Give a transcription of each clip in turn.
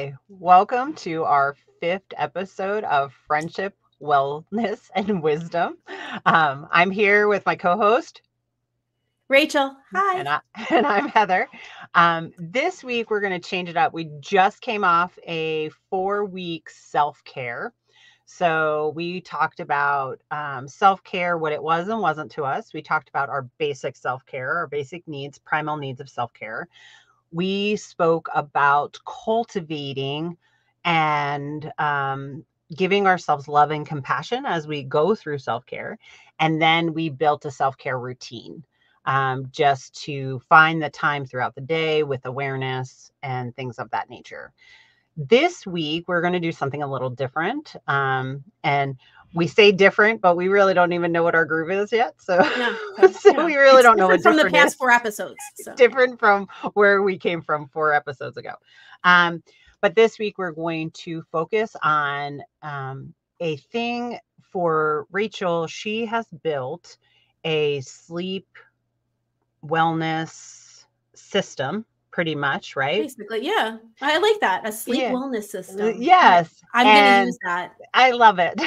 Hi, welcome to our fifth episode of Friendship, Wellness, and Wisdom. I'm here with my co-host, Rachel. Hi. and I'm Heather. This week, we're going to change it up. We just came off a 4-week self-care. So we talked about self-care, what it was and wasn't to us. We talked about our basic self-care, our basic needs, primal needs of self-care. We spoke about cultivating and giving ourselves love and compassion as we go through self-care. And then we built a self-care routine just to find the time throughout the day with awareness and things of that nature. This week, we're going to do something a little different. And we say different, but we really don't even know what our groove is yet. So, we really don't know what from the past 4 episodes. So. Different from where we came from 4 episodes ago. But this week, we're going to focus on a thing for Rachel. She has built a sleep wellness system. Pretty much, right? Basically, yeah. I like that. A sleep wellness system. Yes. I'm going to use that. I love it.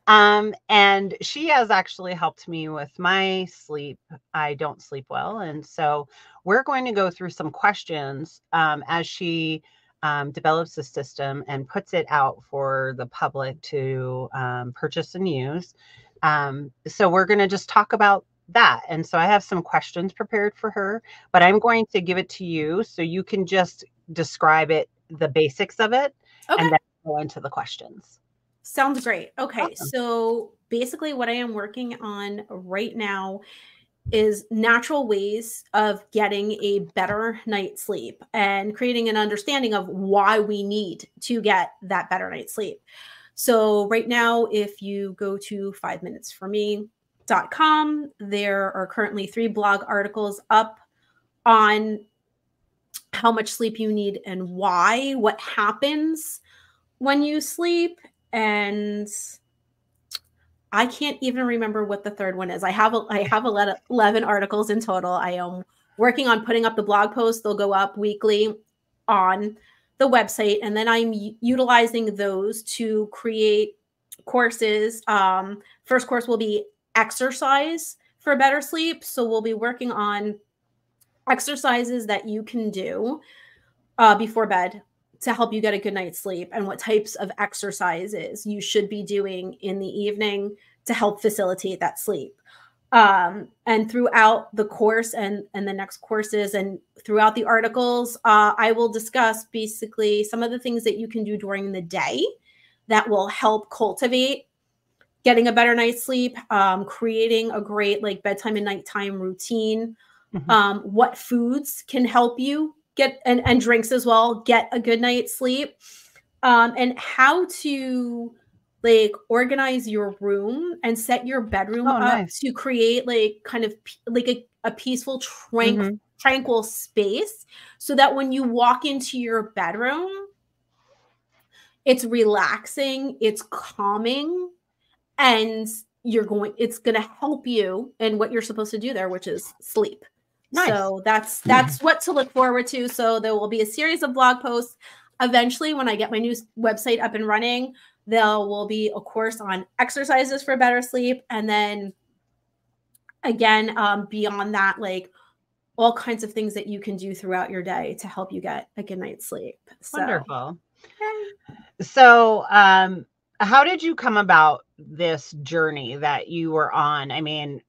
And she has actually helped me with my sleep. I don't sleep well. And so we're going to go through some questions as she develops the system and puts it out for the public to purchase and use. So we're going to just talk about that. And so I have some questions prepared for her, but I'm going to give it to you so you can just describe it, the basics of it, and then go into the questions. Sounds great. Okay. Awesome. So basically what I am working on right now is natural ways of getting a better night's sleep and creating an understanding of why we need to get that better night's sleep. So right now, if you go to 5minutesforme.com, there are currently 3 blog articles up on how much sleep you need and why, what happens when you sleep. And I can't even remember what the third one is. I have 11 articles in total. I am working on putting up the blog posts. They'll go up weekly on the website. And then I'm utilizing those to create courses. First course will be exercise for better sleep. So we'll be working on exercises that you can do before bed to help you get a good night's sleep, and what types of exercises you should be doing in the evening to help facilitate that sleep. And throughout the course and the next courses and throughout the articles, I will discuss basically some of the things that you can do during the day that will help cultivate getting a better night's sleep, creating a great like bedtime and nighttime routine, what foods can help you get, and drinks as well, get a good night's sleep, and how to like organize your room and set your bedroom up to create like kind of like a peaceful, tranquil space, so that when you walk into your bedroom, it's relaxing, it's calming, and it's going to help you in what you're supposed to do there, which is sleep. Nice. So that's what to look forward to. So there will be a series of blog posts. Eventually, when I get my new website up and running, there will be a course on exercises for better sleep. And then again, beyond that, like all kinds of things that you can do throughout your day to help you get a good night's sleep. So, wonderful. So, how did you come about this journey that you were on? I mean,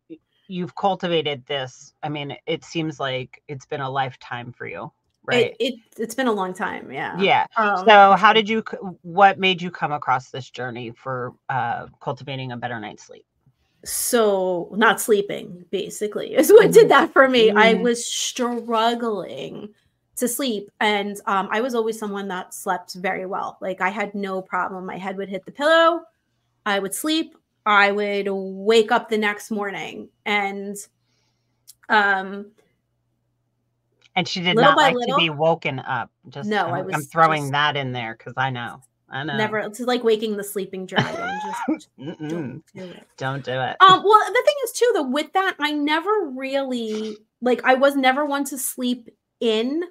you've cultivated this. I mean, it seems like it's been a lifetime for you, right? It's been a long time. Yeah. Yeah. So what made you come across this journey for cultivating a better night's sleep? So not sleeping basically is what did that for me. I was struggling to sleep. And I was always someone that slept very well. Like I had no problem. My head would hit the pillow. I would sleep. I would wake up the next morning, and she did not like to be woken up. I'm throwing that in there because I know. Never. It's like waking the sleeping dragon. Just don't do it. Don't do it. Well, the thing is too, though, with that, I never really I was never one to sleep in.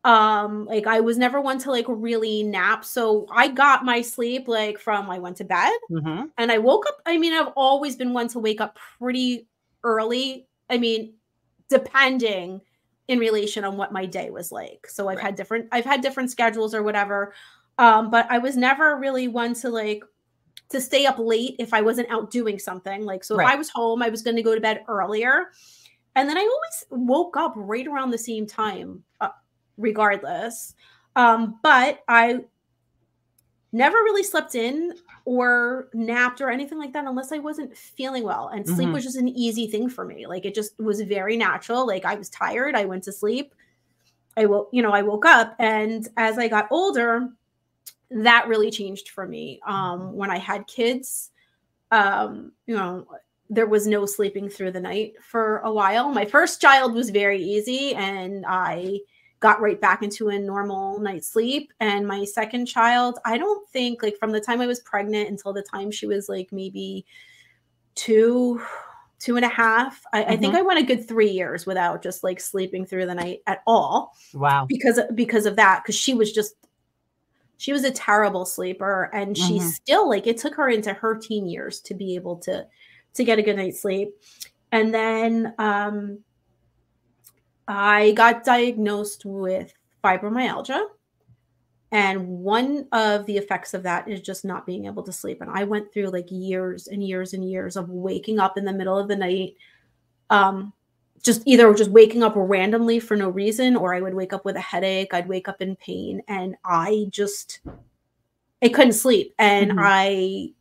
Like I was never one to like really nap. So I got my sleep like from I went to bed Mhm. and I woke up. I mean, I've always been one to wake up pretty early. I mean, depending in relation on what my day was like. So Right. I've had different schedules or whatever. But I was never really one to like to stay up late if I wasn't out doing something. Like, so if I Right. was home, I was going to go to bed earlier. And then I always woke up right around the same time, regardless. But I never really slept in or napped or anything like that unless I wasn't feeling well. And sleep Mhm. was just an easy thing for me. Like it just was very natural. Like I was tired, I went to sleep. I woke up. And as I got older, that really changed for me. When I had kids, there was no sleeping through the night for a while. My first child was very easy and I got right back into a normal night's sleep. And my second child, I don't think like from the time I was pregnant until the time she was like maybe two, 2.5, I think Mhm. I went a good 3 years without just like sleeping through the night at all Wow. because of that. Cause she was a terrible sleeper and she Mhm. still like it took her into her teen years to be able to get a good night's sleep. And then I got diagnosed with fibromyalgia. And one of the effects of that is just not being able to sleep. And I went through like years and years and years of waking up in the middle of the night, um, just either just waking up randomly for no reason, or I would wake up with a headache. I'd wake up in pain, and I couldn't sleep, and Mhm. I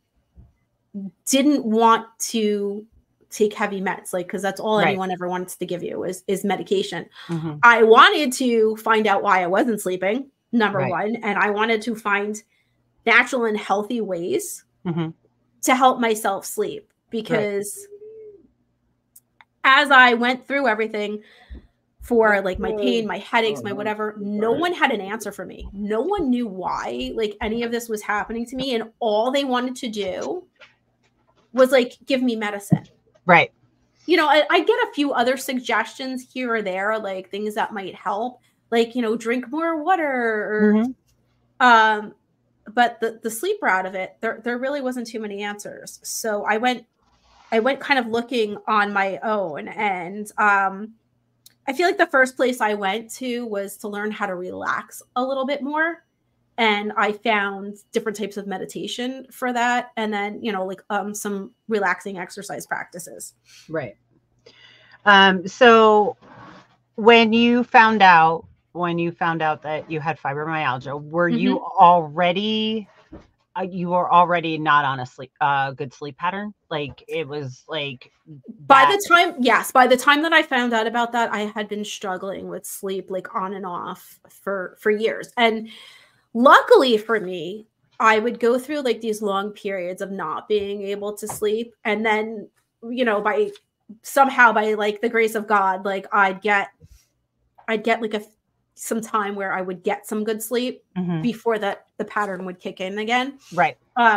didn't want to take heavy meds, like because that's all Right. anyone ever wants to give you is medication. Mhm. I wanted to find out why I wasn't sleeping, number Right. one, and I wanted to find natural and healthy ways Mhm. to help myself sleep Right. because as I went through everything for like my pain, my headaches, my whatever, no one had an answer for me. No one knew why like any of this was happening to me, and all they wanted to do was like give me medicine. Right. I get a few other suggestions here or there, like things that might help, like, drink more water or, Mhm. um, but the sleep route of it, there really wasn't too many answers. So I went kind of looking on my own, and I feel like the first place I went to was to learn how to relax a little bit more. And I found different types of meditation for that. And then, like some relaxing exercise practices. Right. So when you found out that you had fibromyalgia, were Mhm. you were already not on a good sleep pattern? Like it was like By that. the time yes, by the time that I found out about that, I had been struggling with sleep, like, on and off for years, and luckily for me, I would go through, like, these long periods of not being able to sleep, and then, by, like, the grace of God, like, I'd get, like, some time where I would get some good sleep Mhm. before the pattern would kick in again. Right.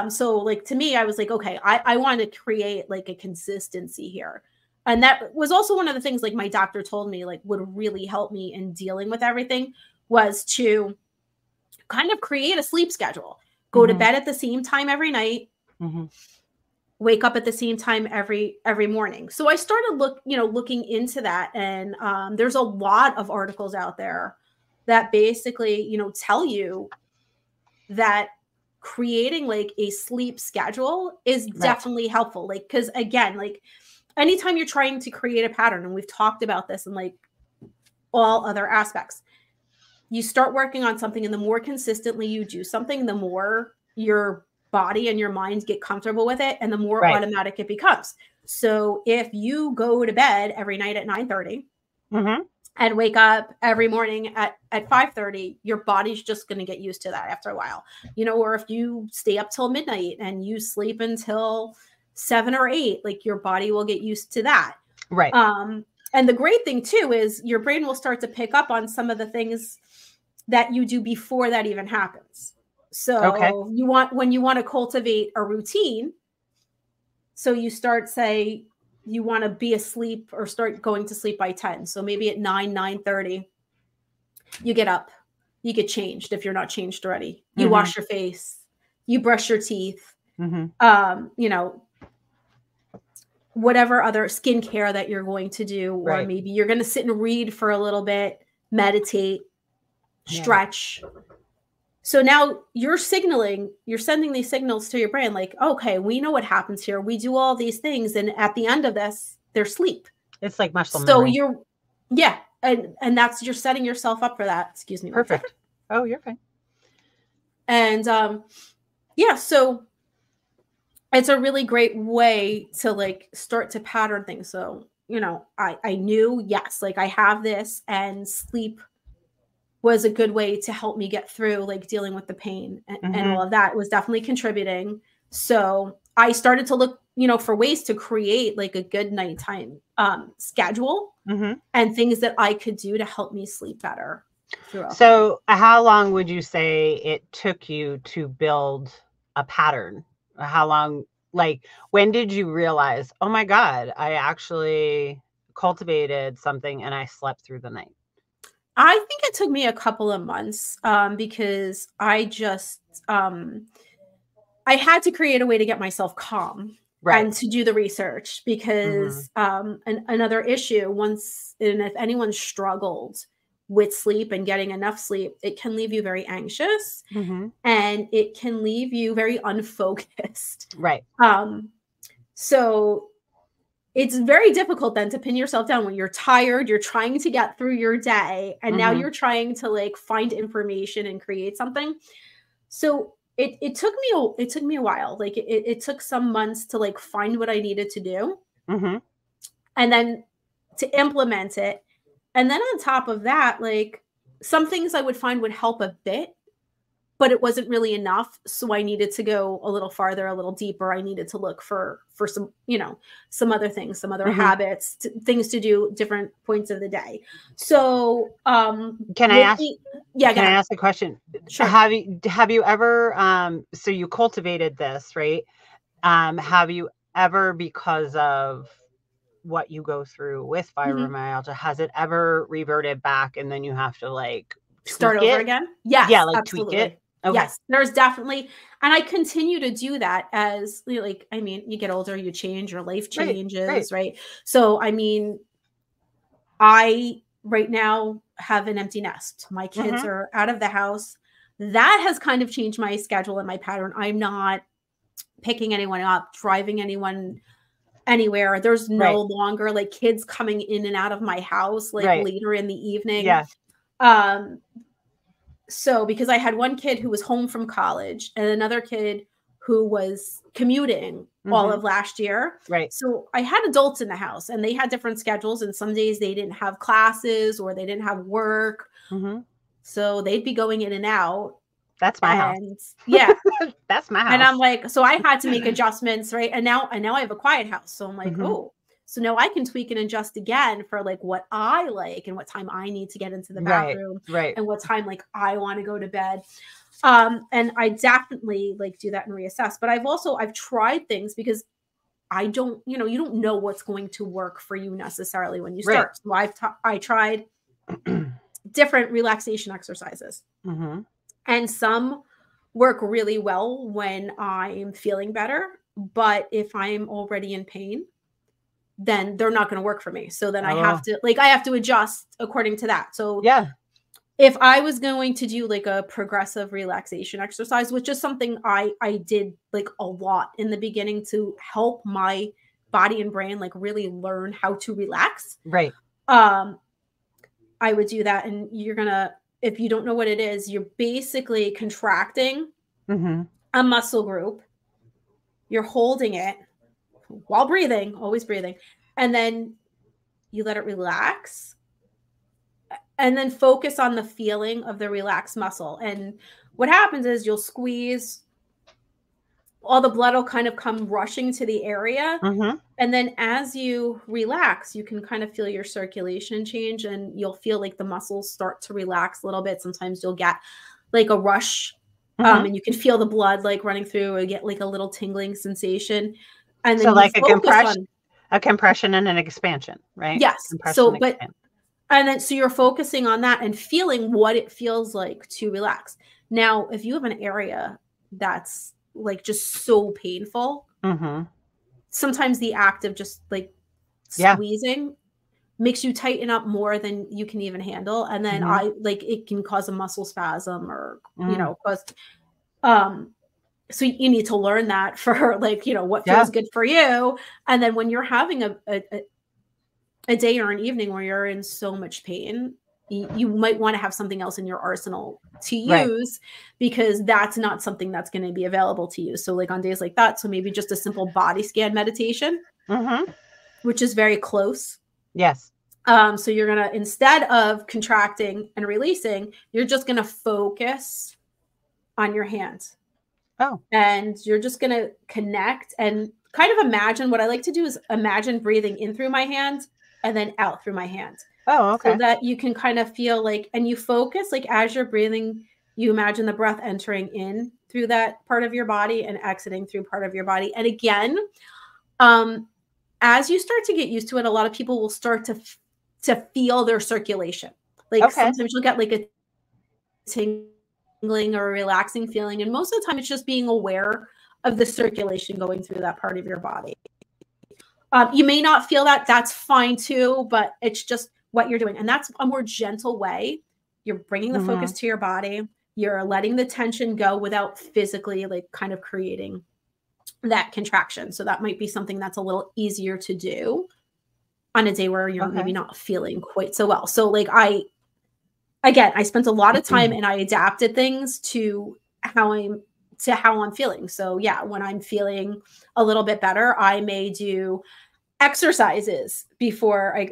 So like to me, I was like, okay, I want to create like a consistency here. And that was also one of the things like my doctor told me like would really help me in dealing with everything was to kind of create a sleep schedule. Go to Mhm. bed at the same time every night, Mhm. wake up at the same time every morning. So I started looking into that, and there's a lot of articles out there that basically tell you that creating like a sleep schedule is Right. definitely helpful. Like, because again, like anytime you're trying to create a pattern, and we've talked about this in like all other aspects, you start working on something, and the more consistently you do something, the more your body and your mind get comfortable with it, and the more Right. automatic it becomes. So if you go to bed every night at 9:30 Mhm. and wake up every morning at 5:30, your body's just going to get used to that after a while. Or if you stay up till midnight and you sleep until 7 or 8, like your body will get used to that. Right. um and the great thing too is your brain will start to pick up on some of the things that you do before that even happens. Okay. So when you want to cultivate a routine, so you start, say, you want to be asleep or start going to sleep by 10. So maybe at 9:30, you get up. you get changed if you're not changed already. You Mm-hmm. wash your face, you brush your teeth, Mm-hmm. you know, whatever other skincare that you're going to do, or Right. maybe you're going to sit and read for a little bit, meditate, Yeah. stretch. So now you're sending these signals to your brain like, okay, we know what happens here. We do all these things. And at the end of this, there's sleep. It's like muscle So memory. yeah. And that's, you're setting yourself up for that. Excuse me. 1 second. Perfect. Oh, you're fine. And yeah, so it's a really great way to like start to pattern things. So, you know, I knew, yes, like I have this, and sleep was a good way to help me get through like dealing with the pain and all of that. It was definitely contributing. So I started to look, you know, for ways to create like a good nighttime schedule and things that I could do to help me sleep better throughout. So how long would you say it took you to build a pattern? How long, like, when did you realize, oh my God, I actually cultivated something and I slept through the night? I think it took me a couple of months because I just I had to create a way to get myself calm and to do the research, because another issue, once, and if anyone struggled with sleep and getting enough sleep, it can leave you very anxious and it can leave you very unfocused. Right. So it's very difficult then to pin yourself down when you're tired, you're trying to get through your day, and now you're trying to like find information and create something. So it took me a while. Like it took some months to like find what I needed to do and then to implement it. And then on top of that, like some things I would find would help a bit, but it wasn't really enough. So I needed to go a little farther, a little deeper. I needed to look for some, you know, some other things, some other habits, things to do different points of the day. So can I ask? Yeah, can I ask a question? Sure. Have you ever so you cultivated this, right? Have you ever, because of what you go through with fibromyalgia, has it ever reverted back and then you have to like start tweak over it? again? Yes, Yeah, like absolutely. tweak it. Okay. Yes, there's definitely, and I continue to do that as like, I mean, you get older, you change, your life changes, right? So, I mean, I right now have an empty nest. My kids are out of the house. That has kind of changed my schedule and my pattern. I'm not picking anyone up, driving anyone anywhere. There's no longer like kids coming in and out of my house like later in the evening. Yeah. So because I had one kid who was home from college and another kid who was commuting all of last year. Right. So I had adults in the house and they had different schedules, and some days they didn't have classes or they didn't have work. So they'd be going in and out. That's my house. Yeah. That's my house. And I'm like, so I had to make adjustments, right? And now I have a quiet house. So I'm like, oh, so now I can tweak and adjust again for like what I like and what time I need to get into the bathroom and what time like I want to go to bed. And I definitely like do that and reassess. But I've tried things because I don't, you don't know what's going to work for you necessarily when you start. So I tried different relaxation exercises. And some work really well when I'm feeling better. But if I'm already in pain, then they're not going to work for me. So then I have to adjust according to that. So if I was going to do like a progressive relaxation exercise, which is something I did like a lot in the beginning to help my body and brain like really learn how to relax. Right. I would do that. And if you don't know what it is, you're basically contracting a muscle group. You're holding it while breathing, always breathing. And then you let it relax and then focus on the feeling of the relaxed muscle. And what happens is you'll squeeze, all the blood will kind of come rushing to the area. And then as you relax, you can kind of feel your circulation change and you'll feel like the muscles start to relax a little bit. Sometimes you'll get like a rush and you can feel the blood like running through or get like a little tingling sensation. And then so like a compression and an expansion, right? Yes. Compression So, but And then, so you're focusing on that and feeling what it feels like to relax. Now, if you have an area that's like just so painful, sometimes the act of just like squeezing makes you tighten up more than you can even handle. And then it can cause a muscle spasm or, cause, so you need to learn that for like, what feels good for you. And then when you're having a day or an evening where you're in so much pain, you might want to have something else in your arsenal to use, because that's not something that's going to be available to you. So like on days like that, so maybe just a simple body scan meditation, which is very close. Yes. So you're going to, instead of contracting and releasing, you're just going to focus on your hands. Oh. And you're just going to connect and kind of imagine. What I like to do is imagine breathing in through my hands and then out through my hands. Oh, okay. So that you can kind of feel like, and you focus, like as you're breathing, you imagine the breath entering in through that part of your body and exiting through part of your body. And again, as you start to get used to it, a lot of people will start to feel their circulation. Like sometimes you'll get like a tingling or a relaxing feeling. And most of the time it's just being aware of the circulation going through that part of your body. You may not feel that, that's fine too, but it's just what you're doing. And that's a more gentle way. You're bringing the focus to your body. You're letting the tension go without physically like kind of creating that contraction. So that might be something that's a little easier to do on a day where you're maybe not feeling quite so well. So like I spent a lot of time and I adapted things to how I'm feeling. So yeah, when I'm feeling a little bit better, I may do exercises before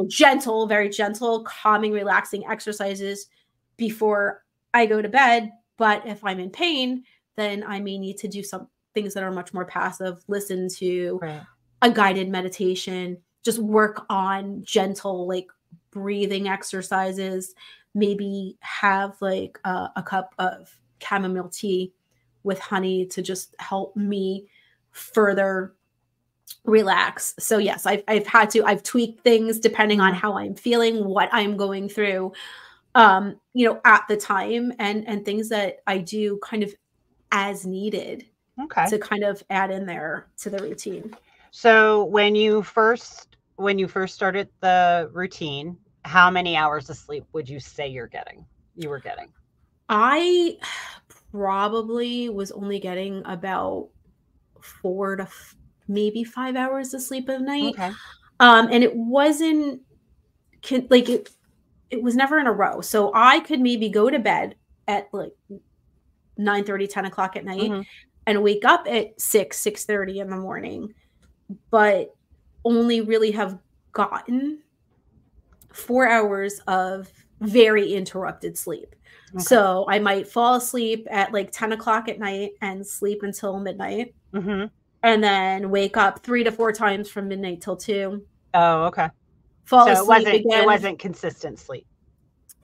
gentle, very gentle, calming, relaxing exercises before I go to bed. But if I'm in pain, then I may need to do some things that are much more passive, listen to a guided meditation, just work on gentle, like breathing exercises, maybe have like a cup of chamomile tea with honey to just help me further relax. So yes, I've tweaked things depending on how I'm feeling, what I'm going through, at the time, and things that I do kind of as needed to kind of add in there to the routine. So when you first started the routine, how many hours of sleep would you say you were getting? I probably was only getting about 4 to maybe 5 hours of sleep a night. And it wasn't it was never in a row. So I could maybe go to bed at like 9:30, 10 o'clock at night and wake up at 6:30 in the morning, but only really have gotten 4 hours of very interrupted sleep. So I might fall asleep at like 10 o'clock at night and sleep until midnight. And then wake up 3 to 4 times from midnight till 2. Oh, okay. Fall asleep again. It wasn't consistent sleep.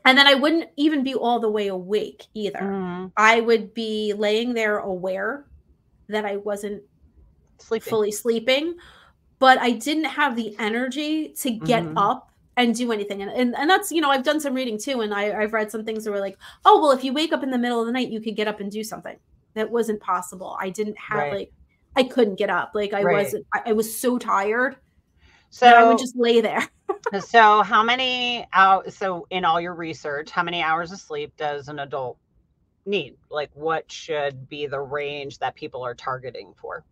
And then I wouldn't even be all the way awake either. I would be laying there aware that I wasn't fully sleeping, but I didn't have the energy to get up and do anything. And that's, I've done some reading too. And I've read some things that were like, oh, well, if you wake up in the middle of the night, you could get up and do something. That wasn't possible. I didn't have I couldn't get up. Like I was so tired. So I would just lay there. So how many hours, so in all your research, how many hours of sleep does an adult need? Like what should be the range that people are targeting for?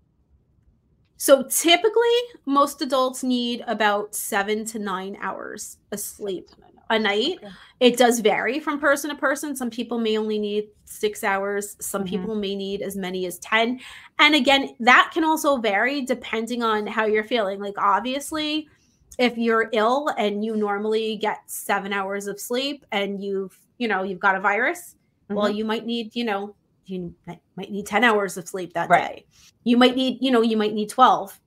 So typically most adults need about 7 to 9 hours of sleep a night. It does vary from person to person. Some people may only need 6 hours. Some people may need as many as 10. And again, that can also vary depending on how you're feeling. Like obviously, if you're ill and you normally get 7 hours of sleep and you've got a virus, well, you might need, you might need 10 hours of sleep that day. You might need 12.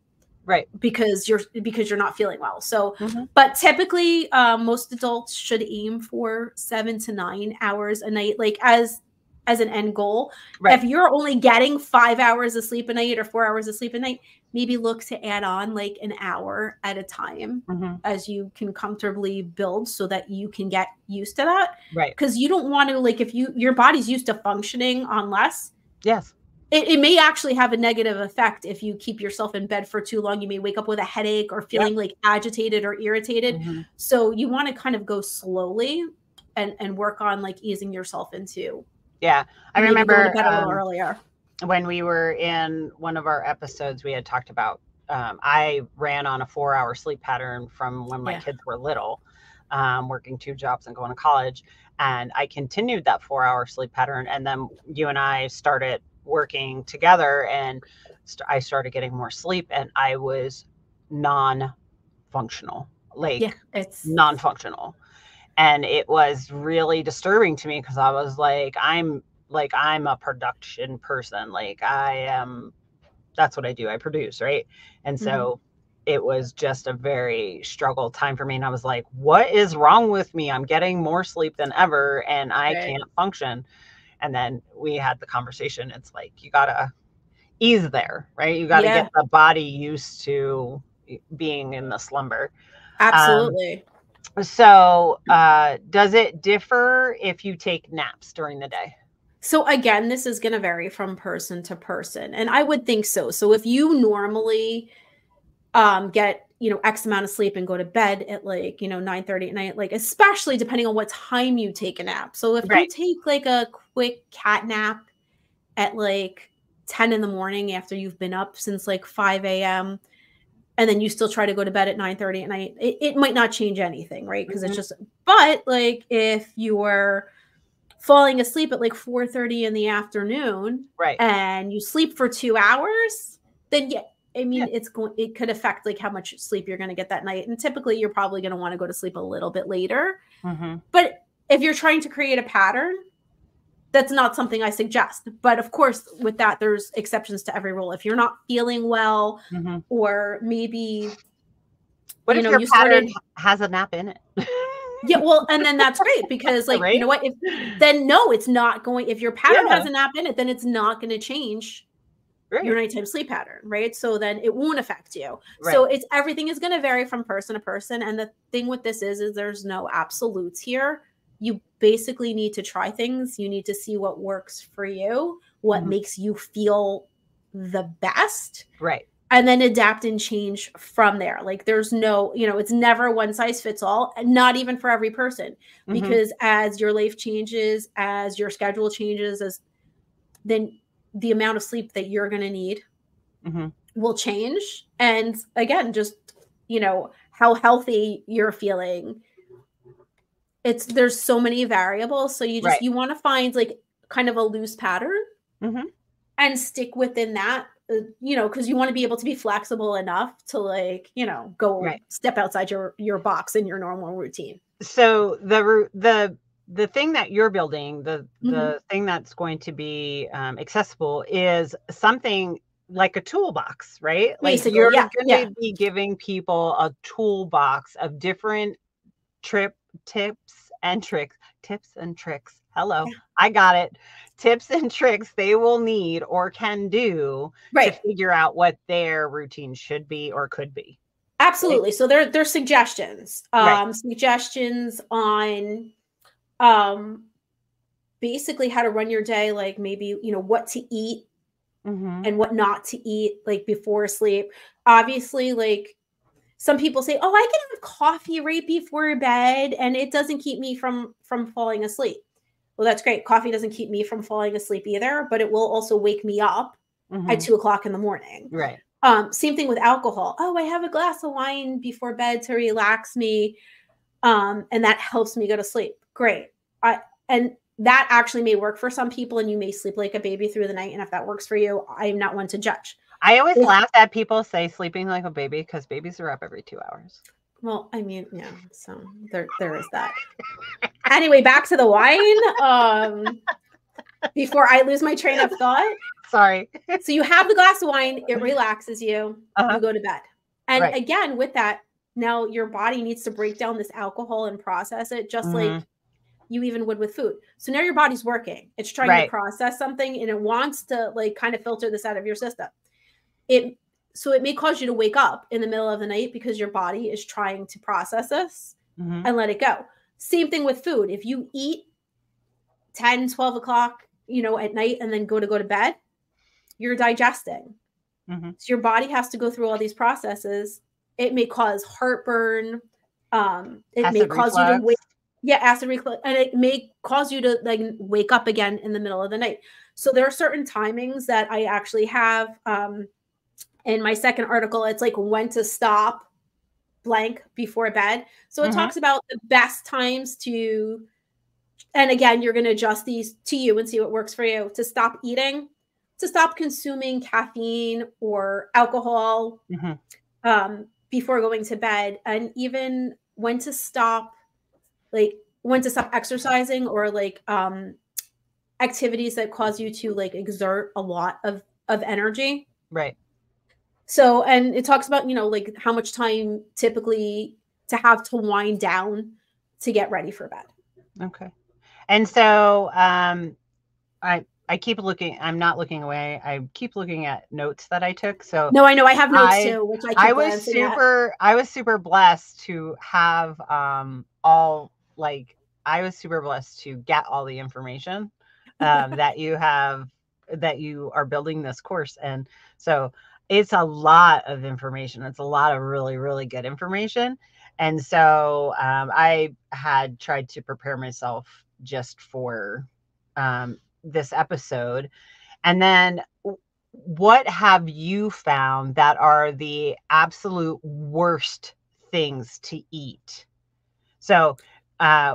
Right. Because you're not feeling well. So, but typically most adults should aim for 7 to 9 hours a night. Like as as an end goal. Right. If you're only getting 5 hours of sleep a night or 4 hours of sleep a night, maybe look to add on like an hour at a time as you can comfortably build so that you can get used to that. Right. Because you don't want to, like, if your body's used to functioning on less, yes, it may actually have a negative effect if you keep yourself in bed for too long. You may wake up with a headache or feeling like agitated or irritated. So you want to kind of go slowly and work on like easing yourself into. Yeah. I Maybe going to remember bed a little earlier. when we were in one of our episodes, we had talked about, I ran on a 4-hour sleep pattern from when my kids were little, working 2 jobs and going to college. And I continued that 4-hour sleep pattern. And then you and I started working together, and I started getting more sleep, and I was non-functional, like non-functional. And it was really disturbing to me because I was like, I'm a production person. Like that's what I do. I produce, right? And so it was just a very struggle time for me. And I was like, what is wrong with me? I'm getting more sleep than ever and I can't function. And then we had the conversation. It's like, you got to ease there, right? You got to get the body used to being in the slumber. Absolutely. So does it differ if you take naps during the day? So again, this is going to vary from person to person. And I would think so. So if you normally get, X amount of sleep and go to bed at like, 9:30 at night, like, especially depending on what time you take a nap. So if you take like a quick cat nap at like 10 in the morning after you've been up since like 5 a.m., and then you still try to go to bed at 9:30 at night, it might not change anything, right? Because it's just, but like if you're falling asleep at like 4:30 in the afternoon, and you sleep for 2 hours, then it could affect like how much sleep you're going to get that night. And typically you're probably going to want to go to sleep a little bit later. But if you're trying to create a pattern, that's not something I suggest. But of course, with that, there's exceptions to every rule. If you're not feeling well, or maybe, what if your pattern has a nap in it? Yeah, well, and then that's great because, like, you know what? It's not going. If your pattern has a nap in it, then it's not going to change your nighttime sleep pattern, right? So then it won't affect you. So everything is going to vary from person to person. And the thing with this is there's no absolutes here. You basically need to try things. You need to see what works for you, what makes you feel the best. Right. And then adapt and change from there. Like there's no, it's never one size fits all, not even for every person, because as your life changes, as your schedule changes, then the amount of sleep that you're going to need will change. And again, just, how healthy you're feeling. There's so many variables. So you want to find like kind of a loose pattern and stick within that. Because you want to be able to be flexible enough to like, go step outside your box in your normal routine. So the thing that you're building, the thing that's going to be accessible is something like a toolbox, right? Like you're going to be giving people a toolbox of different tips and tricks. Hello. I got it. Tips and tricks they will need or can do to figure out what their routine should be or could be. Absolutely. So they're suggestions. Suggestions on basically how to run your day, like maybe, what to eat and what not to eat, like before sleep. Obviously, like some people say, oh, I can have coffee right before bed and it doesn't keep me from falling asleep. Well, that's great. Coffee doesn't keep me from falling asleep either, but it will also wake me up at 2:00 in the morning. Right. Same thing with alcohol. Oh, I have a glass of wine before bed to relax me. And that helps me go to sleep. Great. And that actually may work for some people and you may sleep like a baby through the night. And if that works for you, I'm not one to judge. I always laugh at people say sleeping like a baby because babies are up every 2 hours. Well, I mean, yeah, so there is that. Anyway, back to the wine. Before I lose my train of thought. Sorry. So you have the glass of wine, it relaxes you, you go to bed. And again, with that, now your body needs to break down this alcohol and process it, just like you even would with food. So now your body's working. It's trying to process something and it wants to like kind of filter this out of your system. So it may cause you to wake up in the middle of the night because your body is trying to process this and let it go. Same thing with food. If you eat 10, 12 o'clock, at night and then go to bed, you're digesting. So your body has to go through all these processes. It may cause heartburn. It may cause you to wake. Yeah, acid reflux, and it may cause you to like wake up again in the middle of the night. So there are certain timings that I actually have in my second article. It's like when to stop blank before bed. So it talks about the best times to, and again, you're going to adjust these to you and see what works for you, to stop eating, to stop consuming caffeine or alcohol before going to bed, and even when to stop exercising or like activities that cause you to like exert a lot of energy. Right. So, and it talks about, like how much time typically to have to wind down to get ready for bed. Okay. And so I keep looking, I'm not looking away. I keep looking at notes that I took. So no, I know I have notes too, which I keep glancing at. I was super blessed to have I was super blessed to get all the information that you are building this course. And so it's a lot of information. It's a lot of really, really good information. And so I had tried to prepare myself just for this episode. And then what have you found that are the absolute worst things to eat? So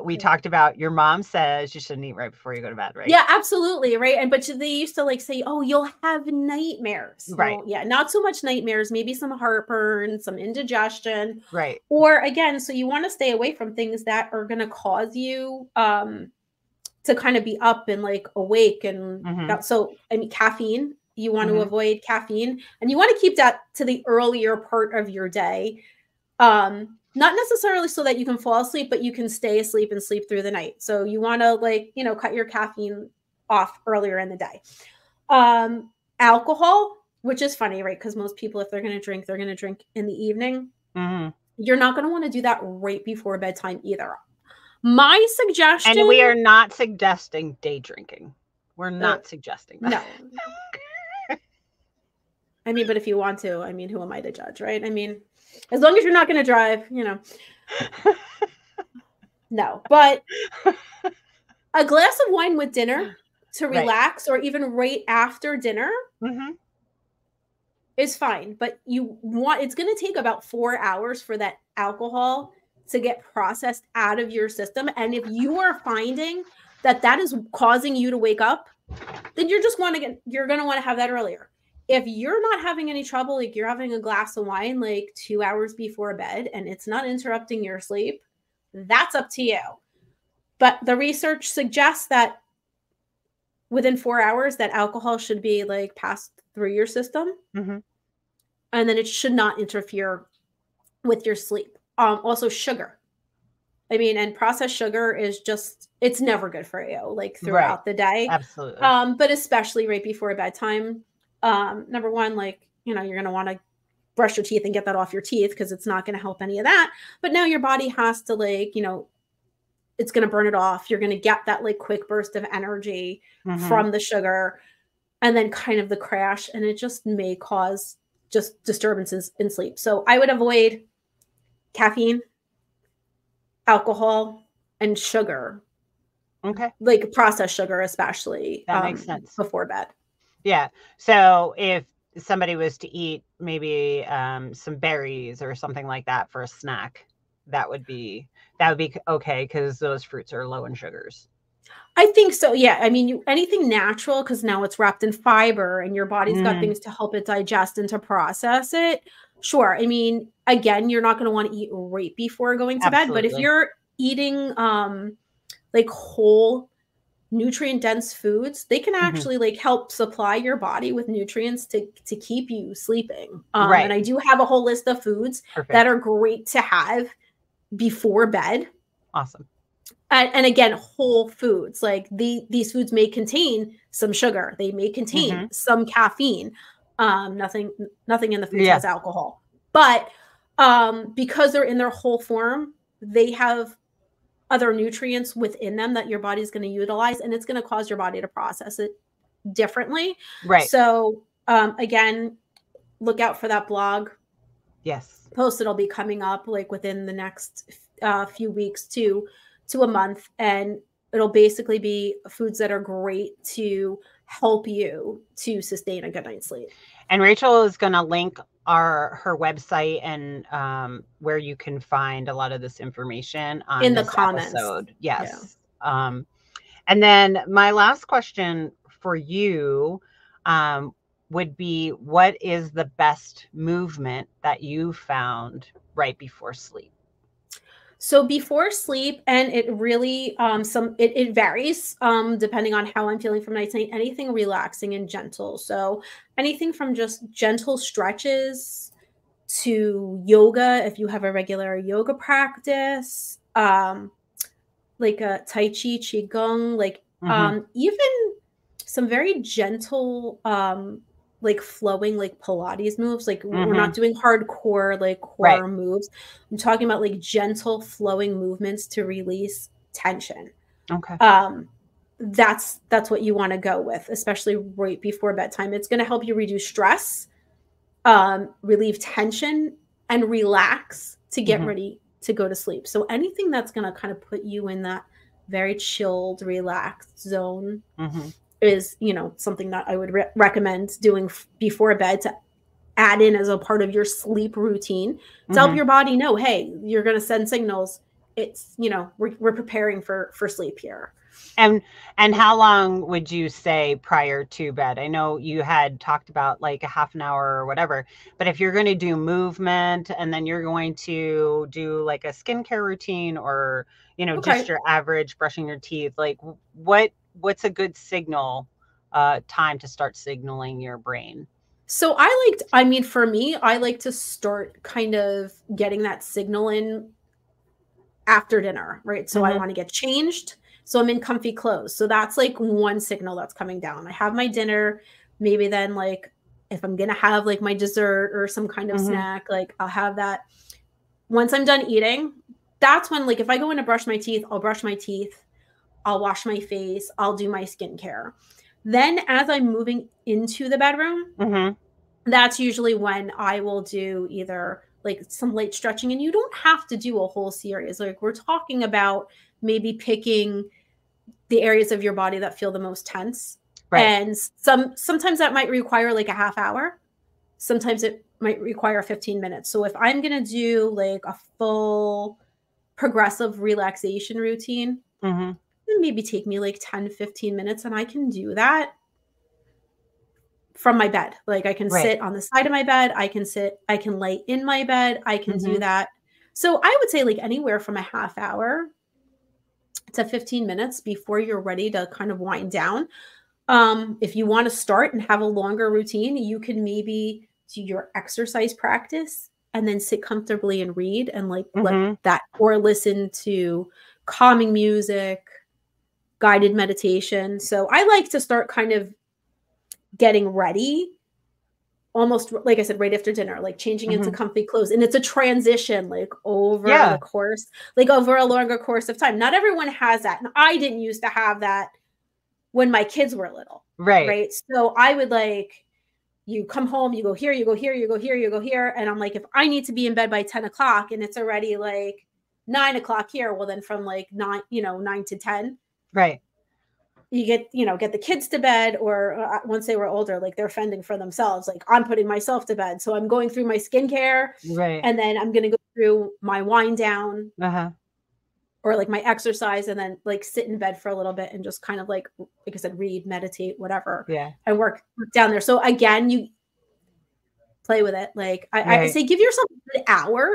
we talked about your mom says you shouldn't eat right before you go to bed, right? Yeah, absolutely. Right. But they used to like say, oh, you'll have nightmares. Right. Well, yeah. Not so much nightmares, maybe some heartburn, some indigestion. Right. Or again, so you want to stay away from things that are going to cause you to kind of be up and like awake. And so, I mean, caffeine, you want to avoid caffeine, and you want to keep that to the earlier part of your day. Not necessarily so that you can fall asleep, but you can stay asleep and sleep through the night. So you want to like, cut your caffeine off earlier in the day. Alcohol, which is funny, right? Because most people, if they're going to drink in the evening. You're not going to want to do that right before bedtime either. My suggestion. And we are not suggesting day drinking. We're not suggesting that. No. I mean, but if you want to, I mean, who am I to judge, right? I mean, as long as you're not going to drive, No, but a glass of wine with dinner to relax, or even right after dinner is fine. But it's going to take about 4 hours for that alcohol to get processed out of your system. And if you are finding that is causing you to wake up, then you're going to want to have that earlier. If you're not having any trouble, like you're having a glass of wine like 2 hours before bed and it's not interrupting your sleep, that's up to you. But the research suggests that within 4 hours, that alcohol should be like passed through your system. And then it should not interfere with your sleep. Also sugar. I mean, and processed sugar is it's never good for you, like throughout the day. Absolutely. But especially right before bedtime. Number one, like, you're going to want to brush your teeth and get that off your teeth because it's not going to help any of that. But now your body has to like, it's going to burn it off. You're going to get that like quick burst of energy from the sugar and then kind of the crash. And it just may cause just disturbances in sleep. So I would avoid caffeine, alcohol, and sugar. Okay. Like processed sugar, especially. That makes sense. Before bed. Yeah. So if somebody was to eat maybe some berries or something like that for a snack, that would be okay because those fruits are low in sugars. I think so. Yeah. I mean, anything natural, because now it's wrapped in fiber and your body's got things to help it digest and to process it. Sure. I mean, again, you're not going to want to eat right before going to bed, but if you're eating like whole nutrient dense foods, they can actually like help supply your body with nutrients to keep you sleeping. And I do have a whole list of foods that are great to have before bed. Awesome. And again, whole foods, like these foods may contain some sugar, they may contain Mhm. some caffeine. Nothing in the foods Yeah. has alcohol, but because they're in their whole form, they have other nutrients within them that your body's going to utilize, and it's going to cause your body to process it differently. Right. So again, look out for that blog Yes. post. It'll be coming up like within the next few weeks to a month, and it'll basically be foods that are great to help you to sustain a good night's sleep. And Rachel is going to link her website and where you can find a lot of this information on In the this comments. episode. Yeah. Yes. And then my last question for you um, would be, what is the best movement that you found right before sleep? So before sleep, and it really it varies depending on how I'm feeling from night's night. Anything relaxing and gentle. So anything from just gentle stretches to yoga if you have a regular yoga practice, like a tai chi, qigong, like Hmm. even some very gentle like flowing like Pilates moves. Like we're Hmm. not doing hardcore like Right. core moves. I'm talking about like gentle flowing movements to release tension. Okay. Um that's what you want to go with, especially right before bedtime. It's going to help you reduce stress, relieve tension, and relax to get Hmm. ready to go to sleep. So anything that's going to kind of put you in that very chilled, relaxed zone Hmm. is, something that I would recommend doing before bed to add in as a part of your sleep routine to help Hmm. your body know, hey, you're going to send signals. It's, we're preparing for sleep here. And how long would you say prior to bed? I know you had talked about like a half an hour or whatever, but if you're going to do movement and then you're going to do like a skincare routine or, just Okay. your average brushing your teeth, like what's a good signal time to start signaling your brain? So for me, I like to start kind of getting that signal in after dinner, right? So I Mhm. want to get changed. So I'm in comfy clothes. So that's like one signal that's coming down. I have my dinner. Maybe then, like, if I'm going to have like my dessert or some kind of Mhm. snack, like I'll have that. Once I'm done eating, that's when, like, if I go in to brush my teeth, I'll brush my teeth, I'll wash my face, I'll do my skincare. Then, as I'm moving into the bedroom, Mhm. that's usually when I will do either like some light stretching, and you don't have to do a whole series. Like we're talking about maybe picking the areas of your body that feel the most tense. Right. And sometimes that might require like a half hour. Sometimes it might require 15 minutes. So if I'm going to do like a full progressive relaxation routine, Mhm. it maybe take me like 10-15 minutes, and I can do that from my bed. Like I can Right. sit on the side of my bed, I can lay in my bed, I can do Mhm. that. So I would say like anywhere from a half hour to 15 minutes before you're ready to kind of wind down. If you want to start and have a longer routine, you can maybe do your exercise practice and then sit comfortably and read and like let Mhm. that, or listen to calming music, guided meditation. So I like to start kind of getting ready almost like I said, right after dinner, like changing into Mhm. comfy clothes. And it's a transition Yeah. like over a longer course of time. Not everyone has that. And I didn't used to have that when my kids were little. Right. Right. So I would like, you come home, you go here, you go here, you go here, you go here. And I'm like, if I need to be in bed by 10 o'clock and it's already like 9 o'clock here, well, then from like 9 to 10, Right. you get the kids to bed, or once they were older, like they're fending for themselves, like I'm putting myself to bed, so I'm going through my skincare, Right. and then I'm going to go through my wind down Uh-huh. or like my exercise, and then like sit in bed for a little bit and just kind of like I said, read, meditate, whatever, Yeah. and work down there. So again, you play with it. Like I Right. say, give yourself an hour,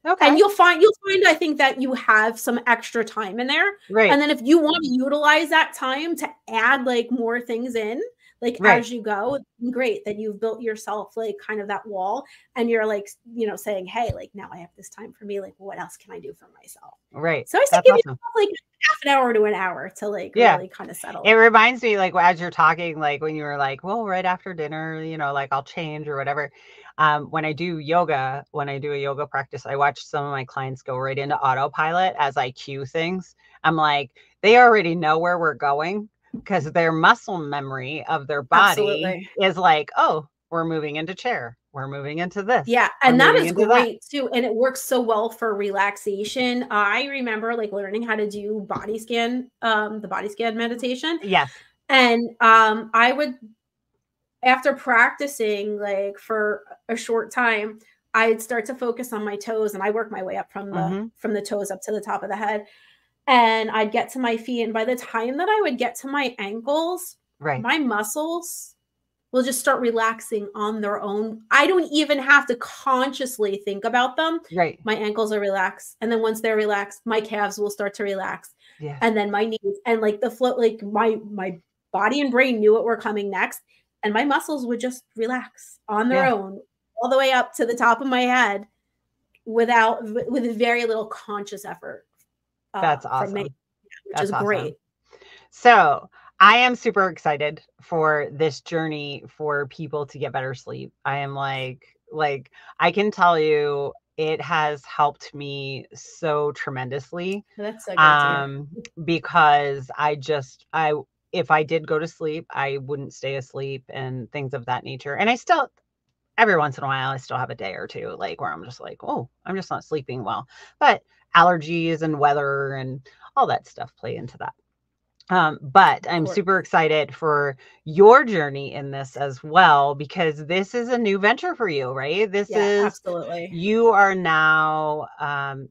and Okay. you'll find I think that you have some extra time in there. Right. And then if you want to utilize that time to add like more things in, like Right. as you go, great. Then you've built yourself like kind of that wall, and you're like, saying, hey, like now I have this time for me. Like, what else can I do for myself? Right. So I say That's give awesome. yourself like half an hour to an hour to like Yeah. really kind of settle It in. reminds me, like, as you're talking, like when you were like, well, right after dinner, like I'll change or whatever. When I do yoga, when I do a yoga practice, I watch some of my clients go right into autopilot as I cue things. I'm like, they already know where we're going because their muscle memory of their body Absolutely. is like, oh, we're moving into chair. We're moving into this. Yeah, We're and that moving is into that. great too, and it works so well for relaxation. I remember, like, learning how to do the body scan meditation, Yes. and, I would after practicing, like, for a short time, I'd start to focus on my toes, and I work my way up Hmm. from the toes up to the top of the head, and I'd get to my feet, and by the time that I would get to my ankles, Right. my muscles will just start relaxing on their own. I don't even have to consciously think about them. Right. My ankles are relaxed. And then once they're relaxed, my calves will start to relax. Yes. And then my knees and like the float, like my body and brain knew what were coming next. And my muscles would just relax on their Yes. own, all the way up to the top of my head with very little conscious effort That's from me, awesome. which That's is great. awesome. So I am super excited for this journey for people to get better sleep. I am like I can tell you it has helped me so tremendously. That's so great to hear. Um, because I if I did go to sleep, I wouldn't stay asleep and things of that nature. And I still every once in a while I still have a day or two like where I'm just like, oh, I'm just not sleeping well. But allergies and weather and all that stuff play into that. But Of I'm course. super excited for your journey in this as well, because this is a new venture for you, right? Yeah, absolutely. You are now,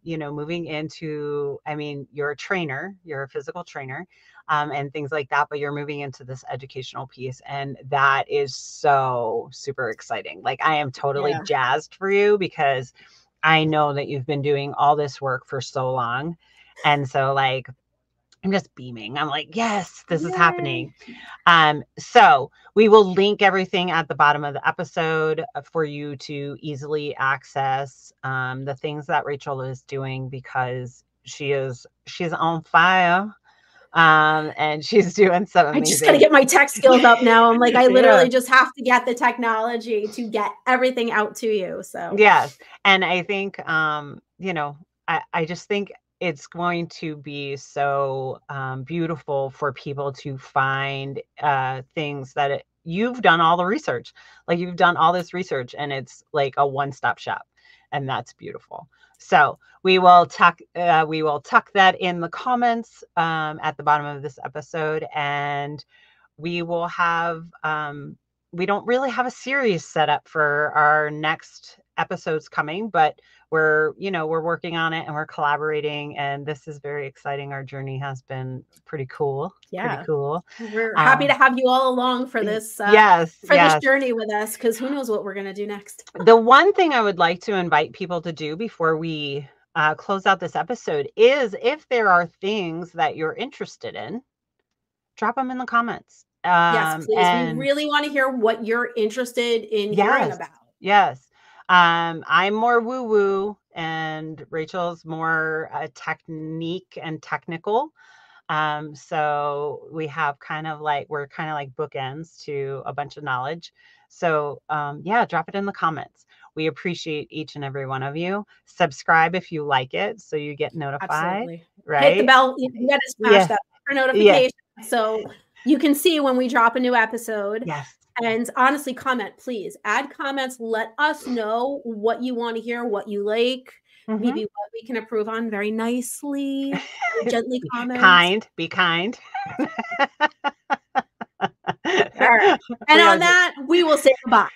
moving into, I mean, you're a trainer, you're a physical trainer, and things like that, but you're moving into this educational piece. And that is so super exciting. Like, I am totally Yeah. jazzed for you because I know that you've been doing all this work for so long. And so, like, I'm just beaming. I'm like, yes, this is Yay. happening. So we will link everything at the bottom of the episode for you to easily access the things that Rachel is doing because she's on fire. And she's doing some I just gotta amazing. get my tech skills up now. I'm like, I Yeah. literally just have to get the technology to get everything out to you. So Yes. And I think, I just think it's going to be so beautiful for people to find things that you've done all the research. Like you've done all this research and it's like a one-stop shop. And that's beautiful. So we will tuck that in the comments at the bottom of this episode, and we will have we don't really have a series set up for our next episodes coming, but we're working on it and we're collaborating, and this is very exciting. Our journey has been pretty cool. Pretty yeah, cool. we're happy Um, to have you all along yes, for this yes. journey with us because who knows what we're gonna do next. The one thing I would like to invite people to do before we close out this episode is if there are things that you're interested in, drop them in the comments. Yes, please. We And really want to hear what you're interested in hearing yes, about. yes. I'm more woo woo, and Rachel's more technique and technical. So we're kind of like bookends to a bunch of knowledge. So yeah, drop it in the comments. We appreciate each and every one of you. Subscribe if you like it, so you get notified, Absolutely. Hit the right? bell. You gotta smash Yeah, that for yeah, notification so you can see when we drop a new episode. yes. And honestly, comment, please. Add comments. Let us know what you want to hear, what you like, Hmm. maybe what we can improve on very nicely. Gently comment. Be kind. All right. And We are on that, we will say goodbye.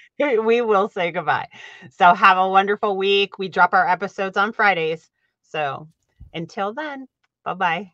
we will say goodbye. So have a wonderful week. We drop our episodes on Fridays. So until then, bye-bye.